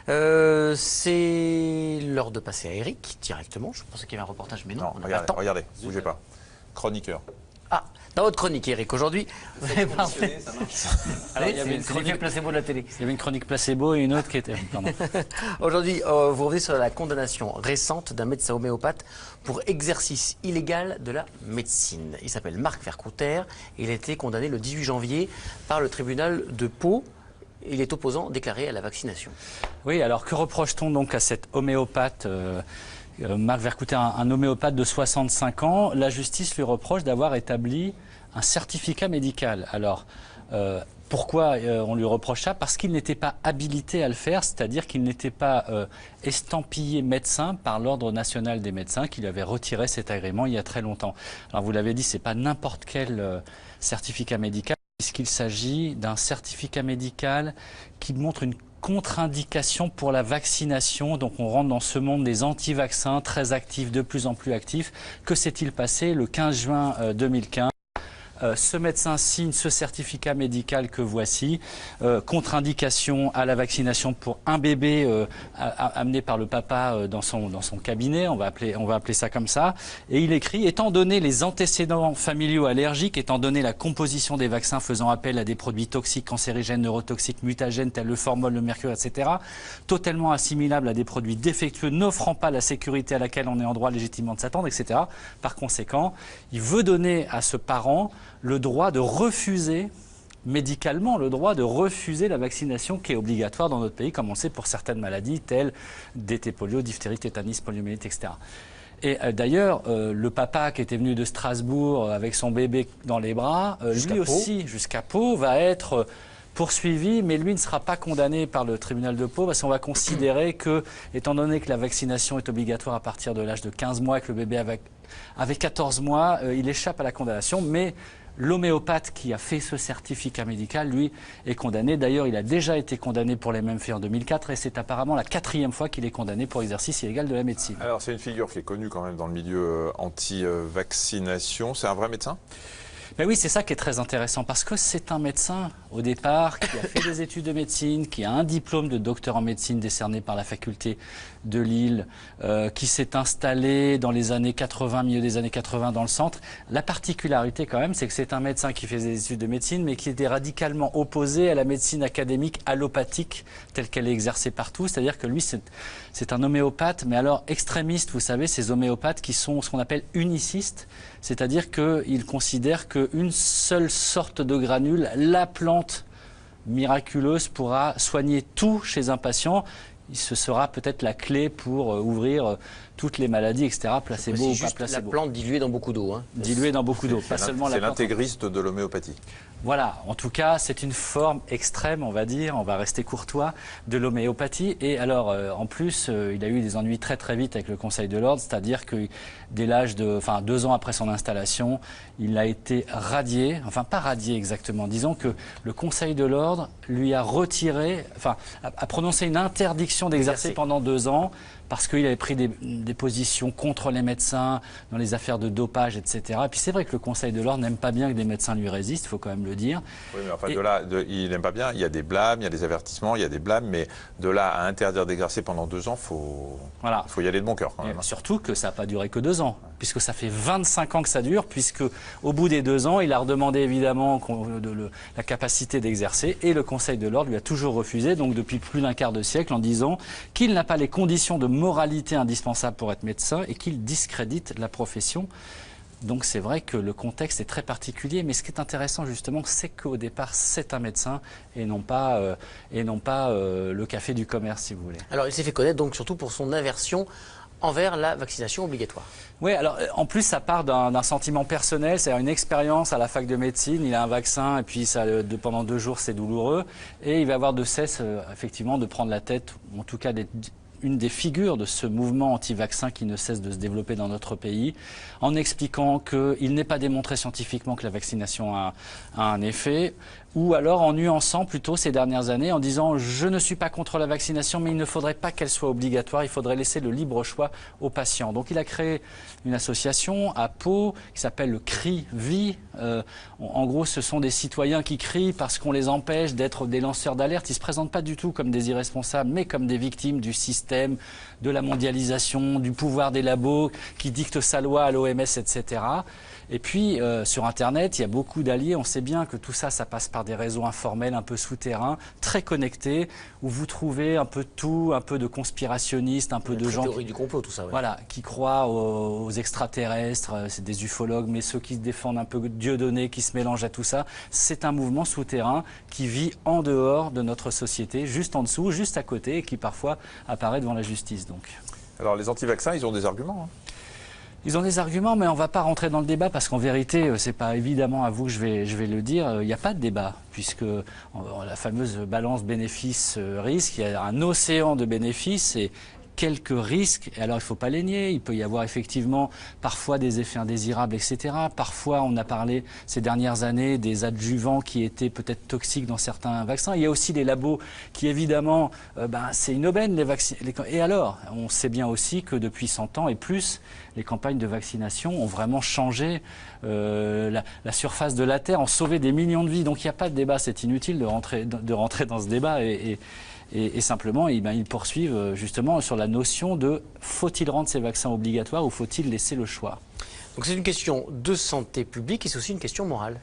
C'est l'heure de passer à Eric directement. Je pensais qu'il y avait un reportage, mais non, on n'a pas le temps. Regardez, bougez pas. Chroniqueur. Ah, dans votre chronique, Eric, aujourd'hui, vous avez parlé. Alors, il y avait une chronique placebo de la télé. Il y avait une chronique placebo et une autre qui était. Aujourd'hui, vous revenez sur la condamnation récente d'un médecin homéopathe pour exercice illégal de la médecine. Il s'appelle Marc Vercouter. Il a été condamné le 18 janvier par le tribunal de Pau. Il est opposant déclaré à la vaccination. Oui, alors que reproche-t-on donc à cet homéopathe Marc Vercouter, un homéopathe de 65 ans? La justice lui reproche d'avoir établi un certificat médical. Alors, pourquoi on lui reproche ça? Parce qu'il n'était pas habilité à le faire, c'est-à-dire qu'il n'était pas estampillé médecin par l'Ordre national des médecins, qui lui avait retiré cet agrément il y a très longtemps. Alors, vous l'avez dit, c'est pas n'importe quel certificat médical, puisqu'il s'agit d'un certificat médical qui montre une contre-indication pour la vaccination. Donc on rentre dans ce monde des anti-vaccins très actifs, de plus en plus actifs. Que s'est-il passé le 15 juin 2015 ? Ce médecin signe ce certificat médical que voici, contre-indication à la vaccination pour un bébé amené par le papa dans son cabinet, on va appeler ça comme ça, et il écrit: étant donné les antécédents familiaux allergiques, étant donné la composition des vaccins faisant appel à des produits toxiques, cancérigènes, neurotoxiques, mutagènes tels le formol, le mercure, etc., totalement assimilables à des produits défectueux, n'offrant pas la sécurité à laquelle on est en droit légitimement de s'attendre, etc. Par conséquent, il veut donner à ce parent le droit de refuser, médicalement, le droit de refuser la vaccination qui est obligatoire dans notre pays, comme on le sait pour certaines maladies telles DT polio, diphtérie, tétanis, poliomyélite, etc. Et d'ailleurs, le papa qui était venu de Strasbourg avec son bébé dans les bras, lui aussi, jusqu'à Pau, va être poursuivi, mais lui ne sera pas condamné par le tribunal de Pau, parce qu'on va considérer que, étant donné que la vaccination est obligatoire à partir de l'âge de 15 mois et que le bébé avait 14 mois, il échappe à la condamnation, mais l'homéopathe qui a fait ce certificat médical, lui, est condamné. D'ailleurs, il a déjà été condamné pour les mêmes faits en 2004 et c'est apparemment la 4e fois qu'il est condamné pour exercice illégal de la médecine. Alors, c'est une figure qui est connue quand même dans le milieu anti-vaccination. C'est un vrai médecin ? Ben oui, c'est ça qui est très intéressant, parce que c'est un médecin, au départ, qui a fait des études de médecine, qui a un diplôme de docteur en médecine décerné par la faculté de Lille, qui s'est installé dans les années 80, milieu des années 80 dans le centre. La particularité quand même, c'est que c'est un médecin qui fait des études de médecine, mais qui était radicalement opposé à la médecine académique allopathique, telle qu'elle est exercée partout. C'est-à-dire que lui, c'est un homéopathe, mais alors extrémiste, vous savez, ces homéopathes qui sont ce qu'on appelle unicistes, c'est-à-dire qu'ils considèrent qu'une seule sorte de granule, la plante miraculeuse, pourra soigner tout chez un patient. Ce sera peut-être la clé pour ouvrir toutes les maladies, etc. Placebo ou pas placebo. La plante diluée dans beaucoup d'eau. Hein. Diluée dans beaucoup d'eau, pas seulement la plante. C'est l'intégriste de l'homéopathie. Voilà, en tout cas, c'est une forme extrême, on va dire, on va rester courtois, de l'homéopathie. Et alors, en plus, il a eu des ennuis très très vite avec le Conseil de l'Ordre, c'est-à-dire que dès l'âge de, 2 ans après son installation, il a été radié, enfin pas radié exactement, disons que le Conseil de l'Ordre lui a retiré, a prononcé une interdiction d'exercer pendant 2 ans, parce qu'il avait pris des positions contre les médecins dans les affaires de dopage, etc. Et puis c'est vrai que le Conseil de l'Ordre n'aime pas bien que des médecins lui résistent, il faut quand même le dire. Oui, mais enfin, il n'aime pas bien, il y a des blâmes, il y a des avertissements, il y a des blâmes, mais de là à interdire d'exercer pendant 2 ans, faut y aller de bon cœur quand même. Surtout que ça n'a pas duré que 2 ans, puisque ça fait 25 ans que ça dure, puisque au bout des 2 ans, il a redemandé évidemment la capacité d'exercer, et le Conseil de l'Ordre lui a toujours refusé, donc depuis plus d'un quart de siècle, en disant qu'il n'a pas les conditions de moralité indispensable pour être médecin et qu'il discrédite la profession. Donc c'est vrai que le contexte est très particulier, mais ce qui est intéressant justement, c'est qu'au départ, c'est un médecin et non pas le café du commerce, si vous voulez. Alors il s'est fait connaître donc surtout pour son aversion envers la vaccination obligatoire. Oui, alors en plus ça part d'un sentiment personnel, c'est-à-dire une expérience à la fac de médecine, il a un vaccin et puis pendant 2 jours c'est douloureux et il va avoir de cesse effectivement de prendre la tête, ou en tout cas d'être une des figures de ce mouvement anti-vaccin qui ne cesse de se développer dans notre pays, en expliquant qu'il n'est pas démontré scientifiquement que la vaccination a un effet, ou alors en nuançant plutôt ces dernières années en disant « je ne suis pas contre la vaccination, mais il ne faudrait pas qu'elle soit obligatoire, il faudrait laisser le libre choix aux patients ». Donc il a créé une association à Pau qui s'appelle le CRI Vie. En gros, ce sont des citoyens qui crient parce qu'on les empêche d'être des lanceurs d'alerte. Ils ne se présentent pas du tout comme des irresponsables, mais comme des victimes du système, de la mondialisation, du pouvoir des labos qui dictent sa loi à l'OMS, etc. Et puis, sur Internet, il y a beaucoup d'alliés. On sait bien que tout ça, ça passe par des réseaux informels un peu souterrains, très connectés, où vous trouvez un peu de tout, un peu de conspirationnistes, un peu de gens... théorie du complot, tout ça. Ouais. Voilà, qui croient aux extraterrestres, c'est des ufologues, mais ceux qui défendent un peu Dieudonné, qui se mélangent à tout ça. C'est un mouvement souterrain qui vit en dehors de notre société, juste en dessous, juste à côté, et qui parfois apparaît devant la justice. Donc. Alors, les anti-vaccins, ils ont des arguments, hein. Ils ont des arguments, mais on ne va pas rentrer dans le débat parce qu'en vérité, ce n'est pas évidemment à vous que je vais le dire, il n'y a pas de débat puisque la fameuse balance bénéfice-risque, il y a un océan de bénéfices et quelques risques. Et alors, il ne faut pas les nier. Il peut y avoir effectivement parfois des effets indésirables, etc. Parfois, on a parlé ces dernières années des adjuvants qui étaient peut-être toxiques dans certains vaccins. Il y a aussi des labos qui, évidemment, c'est une aubaine, les vaccins. Et alors, on sait bien aussi que depuis 100 ans et plus, les campagnes de vaccination ont vraiment changé la surface de la Terre, ont sauvé des millions de vies. Donc, il n'y a pas de débat. C'est inutile de rentrer dans ce débat et simplement, ils poursuivent justement sur la notion de faut-il rendre ces vaccins obligatoires ou faut-il laisser le choix? Donc c'est une question de santé publique et c'est aussi une question morale.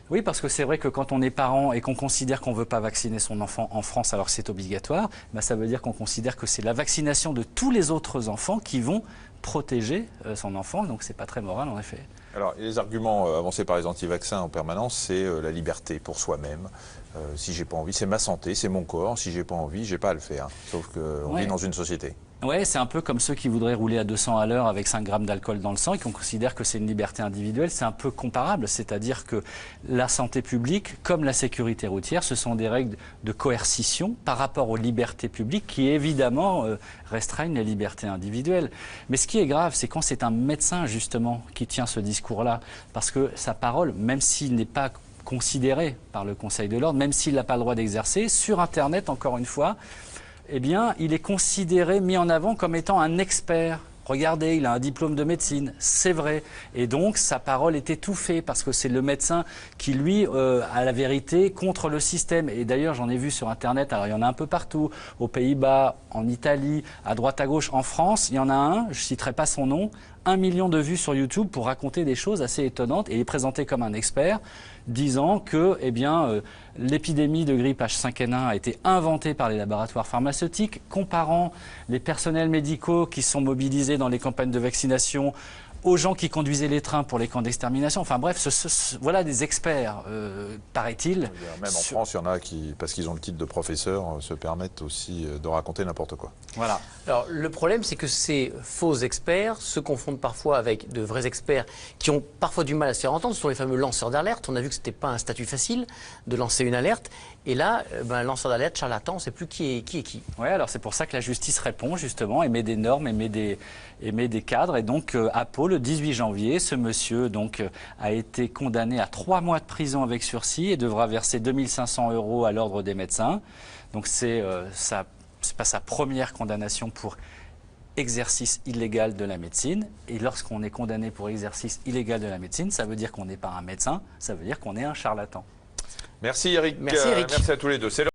Oui, parce que c'est vrai que quand on est parent et qu'on considère qu'on ne veut pas vacciner son enfant en France alors que c'est obligatoire, ça veut dire qu'on considère que c'est la vaccination de tous les autres enfants qui vont protéger son enfant. Donc c'est pas très moral en effet. Alors, les arguments avancés par les anti-vaccins en permanence, c'est la liberté pour soi-même. Si j'ai pas envie, c'est ma santé, c'est mon corps. Si j'ai pas envie, j'ai pas à le faire. Sauf qu'on vit dans une société. Ouais, c'est un peu comme ceux qui voudraient rouler à 200 à l'heure avec 5 grammes d'alcool dans le sang et qu'on considère que c'est une liberté individuelle. C'est un peu comparable, c'est-à-dire que la santé publique, comme la sécurité routière, ce sont des règles de coercition par rapport aux libertés publiques qui, évidemment, restreignent les libertés individuelles. Mais ce qui est grave, c'est quand c'est un médecin, justement, qui tient ce discours-là. Parce que sa parole, même s'il n'est pas considéré par le Conseil de l'Ordre, même s'il n'a pas le droit d'exercer, sur Internet, encore une fois, eh bien, il est considéré, mis en avant comme étant un expert. Regardez, il a un diplôme de médecine, c'est vrai. Et donc, sa parole est étouffée parce que c'est le médecin qui, lui, a la vérité contre le système. Et d'ailleurs, j'en ai vu sur Internet, alors il y en a un peu partout, aux Pays-Bas, en Italie, à droite, à gauche, en France. Il y en a un, je ne citerai pas son nom, 1 million de vues sur YouTube pour raconter des choses assez étonnantes et il est présenté comme un expert, disant que l'épidémie de grippe H5N1 a été inventée par les laboratoires pharmaceutiques, comparant les personnels médicaux qui sont mobilisés dans les campagnes de vaccination aux gens qui conduisaient les trains pour les camps d'extermination. Enfin bref, voilà des experts, paraît-il. Même en France, il y en a qui, parce qu'ils ont le titre de professeur, se permettent aussi de raconter n'importe quoi. Voilà. Alors le problème, c'est que ces faux experts se confondent parfois avec de vrais experts qui ont parfois du mal à se faire entendre. Ce sont les fameux lanceurs d'alerte. On a vu que ce n'était pas un statut facile de lancer une alerte. Et là, lanceur d'alerte, charlatan, on ne sait plus qui est qui. Oui, alors c'est pour ça que la justice répond justement, émet des normes, émet des cadres. Et donc à Pau, le 18 janvier, ce monsieur a été condamné à 3 mois de prison avec sursis et devra verser 2 500 € à l'ordre des médecins. Donc c'est pas sa première condamnation pour exercice illégal de la médecine. Et lorsqu'on est condamné pour exercice illégal de la médecine, ça veut dire qu'on n'est pas un médecin, ça veut dire qu'on est un charlatan. Merci Eric. Merci Eric. Merci à tous les deux.